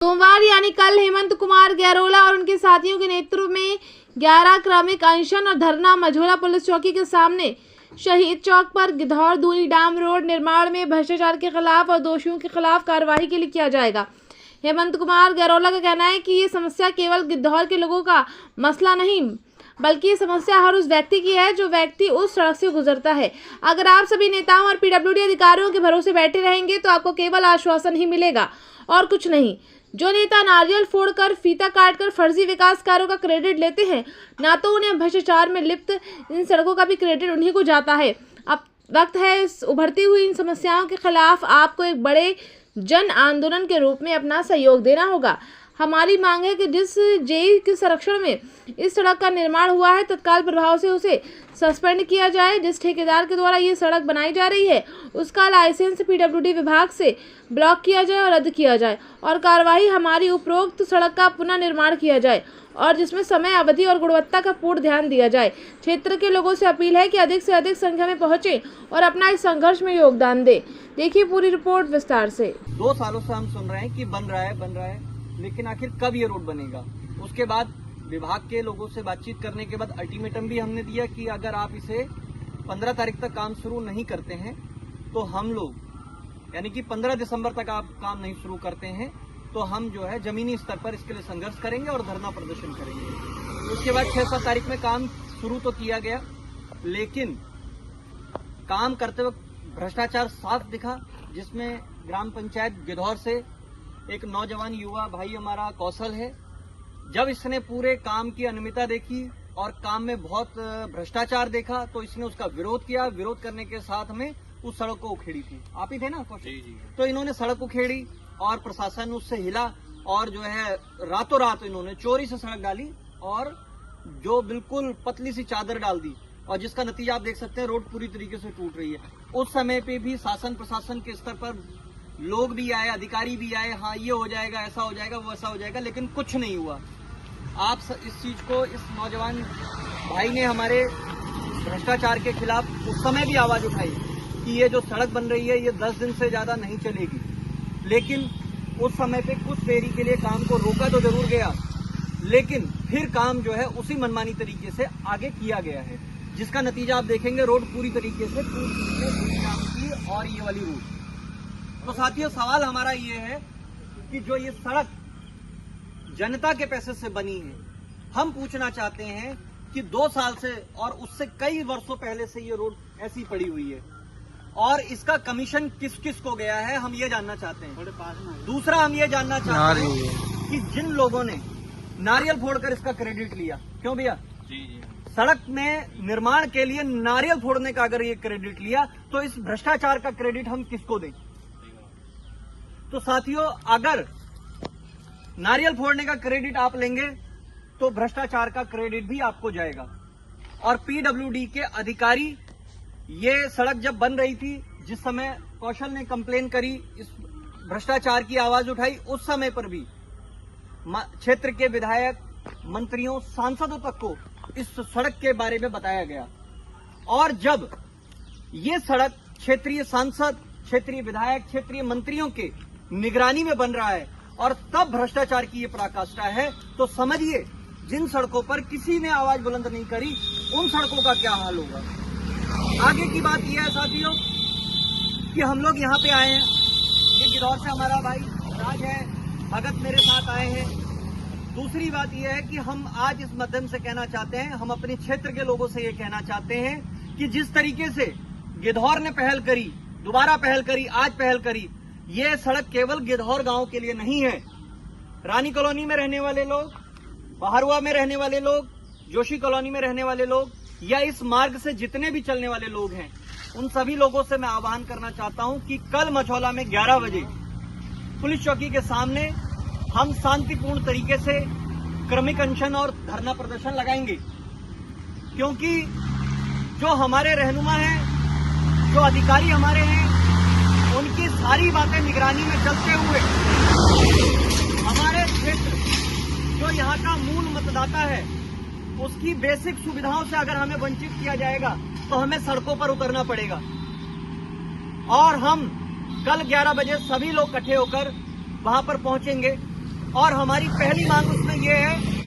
सोमवार यानी कल हेमंत कुमार गैरोला और उनके साथियों के नेतृत्व में 11 क्रमिक अनशन और धरना मझौला पुलिस चौकी के सामने शहीद चौक पर गिद्धौर दूनी डाम रोड निर्माण में भ्रष्टाचार के खिलाफ और दोषियों के खिलाफ कार्रवाई के लिए किया जाएगा। हेमंत कुमार गैरोला का कहना है कि ये समस्या केवल गिद्धौर के लोगों का मसला नहीं बल्कि ये समस्या हर उस व्यक्ति की है जो व्यक्ति उस सड़क से गुजरता है। अगर आप सभी नेताओं और पीडब्ल्यूडी अधिकारियों के भरोसे बैठे रहेंगे तो आपको केवल आश्वासन ही मिलेगा और कुछ नहीं। जो नेता नारियल फोड़कर फीता काटकर फर्जी विकास कार्यों का क्रेडिट लेते हैं, ना तो उन्हें भ्रष्टाचार में लिप्त इन सड़कों का भी क्रेडिट उन्हीं को जाता है। अब वक्त है इस उभरती हुई इन समस्याओं के खिलाफ आपको एक बड़े जन आंदोलन के रूप में अपना सहयोग देना होगा। हमारी मांग है कि जिस जेई के संरक्षण में इस सड़क का निर्माण हुआ है तत्काल प्रभाव से उसे सस्पेंड किया जाए। जिस ठेकेदार के द्वारा ये सड़क बनाई जा रही है उसका लाइसेंस पीडब्ल्यूडी विभाग से ब्लॉक किया जाए और रद्द किया जाए और कार्रवाई हमारी उपरोक्त सड़क का पुनः निर्माण किया जाए और जिसमें समय अवधि और गुणवत्ता का पूर्ण ध्यान दिया जाए। क्षेत्र के लोगों से अपील है कि अधिक से अधिक संख्या में पहुंचे और अपना इस संघर्ष में योगदान दे। देखिए पूरी रिपोर्ट विस्तार से। 2 सालों से हम सुन रहे हैं कि बन रहा है, लेकिन आखिर कब ये रोड बनेगा। उसके बाद विभाग के लोगों से बातचीत करने के बाद अल्टीमेटम भी हमने दिया कि अगर आप इसे 15 तारीख तक काम शुरू नहीं करते हैं तो हम लोग यानी कि 15 दिसंबर तक आप काम नहीं शुरू करते हैं तो हम जो है जमीनी स्तर पर इसके लिए संघर्ष करेंगे और धरना प्रदर्शन करेंगे। उसके बाद 6-7 तारीख में काम शुरू तो किया गया, लेकिन काम करते वक्त भ्रष्टाचार साफ दिखा, जिसमें ग्राम पंचायत गिद्धौर से एक नौजवान युवा भाई हमारा कौशल है, जब इसने पूरे काम की अनियमितता देखी और काम में बहुत भ्रष्टाचार देखा तो इसने उसका विरोध किया। विरोध करने के साथ में उस सड़क को उखेड़ी थी, आप ही थे ना कौशल? जी। तो इन्होंने सड़क उखेड़ी और प्रशासन उससे हिला और जो है रातों रात इन्होंने चोरी से सड़क डाली और जो बिल्कुल पतली सी चादर डाल दी और जिसका नतीजा आप देख सकते हैं, रोड पूरी तरीके से टूट रही है। उस समय पे भी शासन प्रशासन के स्तर पर लोग भी आए, अधिकारी भी आए, हाँ ये हो जाएगा, ऐसा हो जाएगा, वैसा हो जाएगा, लेकिन कुछ नहीं हुआ। आप इस चीज को, इस नौजवान भाई ने हमारे भ्रष्टाचार के खिलाफ उस समय भी आवाज उठाई कि ये जो सड़क बन रही है ये 10 दिन से ज्यादा नहीं चलेगी, लेकिन उस समय पे कुछ देरी के लिए काम को रोका तो जरूर गया, लेकिन फिर काम जो है उसी मनमानी तरीके से आगे किया गया है, जिसका नतीजा आप देखेंगे रोड पूरी तरीके से टूट चुकी है और ये वाली रूट। तो साथियों, सवाल हमारा ये है कि जो ये सड़क जनता के पैसे से बनी है, हम पूछना चाहते हैं कि 2 साल से और उससे कई वर्षों पहले से ये रोड ऐसी पड़ी हुई है और इसका कमीशन किस किस को गया है, हम ये जानना चाहते हैं। दूसरा, हम ये जानना चाहते हैं कि जिन लोगों ने नारियल फोड़कर इसका क्रेडिट लिया, क्यों भैया? जी। सड़क में निर्माण के लिए नारियल फोड़ने का अगर ये क्रेडिट लिया तो इस भ्रष्टाचार का क्रेडिट हम किसको दें? तो साथियों, अगर नारियल फोड़ने का क्रेडिट आप लेंगे तो भ्रष्टाचार का क्रेडिट भी आपको जाएगा। और पीडब्ल्यूडी के अधिकारी, ये सड़क जब बन रही थी, जिस समय कौशल ने कंप्लेन करी, इस भ्रष्टाचार की आवाज उठाई, उस समय पर भी क्षेत्र के विधायक, मंत्रियों, सांसदों तक को इस सड़क के बारे में बताया गया। और जब ये सड़क क्षेत्रीय सांसद, क्षेत्रीय विधायक, क्षेत्रीय मंत्रियों के निगरानी में बन रहा है और तब भ्रष्टाचार की ये पराकाष्ठा है, तो समझिए जिन सड़कों पर किसी ने आवाज बुलंद नहीं करी उन सड़कों का क्या हाल होगा। आगे की बात यह है साथियों कि हम लोग यहाँ पे आए हैं, ये गिद्धौर से हमारा भाई राज है, भगत मेरे साथ आए हैं। दूसरी बात यह है कि हम आज इस माध्यम से कहना चाहते हैं, हम अपने क्षेत्र के लोगों से ये कहना चाहते हैं कि जिस तरीके से गिद्धौर ने पहल करी, दोबारा पहल करी, आज पहल करी, ये सड़क केवल गिद्धौर गांव के लिए नहीं है। रानी कॉलोनी में रहने वाले लोग, बहारुआ में रहने वाले लोग, जोशी कॉलोनी में रहने वाले लोग या इस मार्ग से जितने भी चलने वाले लोग हैं, उन सभी लोगों से मैं आह्वान करना चाहता हूं कि कल मझौला में 11 बजे पुलिस चौकी के सामने हम शांतिपूर्ण तरीके से क्रमिक अनशन और धरना प्रदर्शन लगाएंगे, क्योंकि जो हमारे रहनुमा हैं, जो अधिकारी हमारे हैं, उनकी सारी बातें निगरानी में चलते हुए हमारे क्षेत्र, जो यहाँ का मूल मतदाता है, उसकी बेसिक सुविधाओं से अगर हमें वंचित किया जाएगा तो हमें सड़कों पर उतरना पड़ेगा। और हम कल 11 बजे सभी लोग इकट्ठे होकर वहां पर पहुंचेंगे और हमारी पहली मांग उसमें ये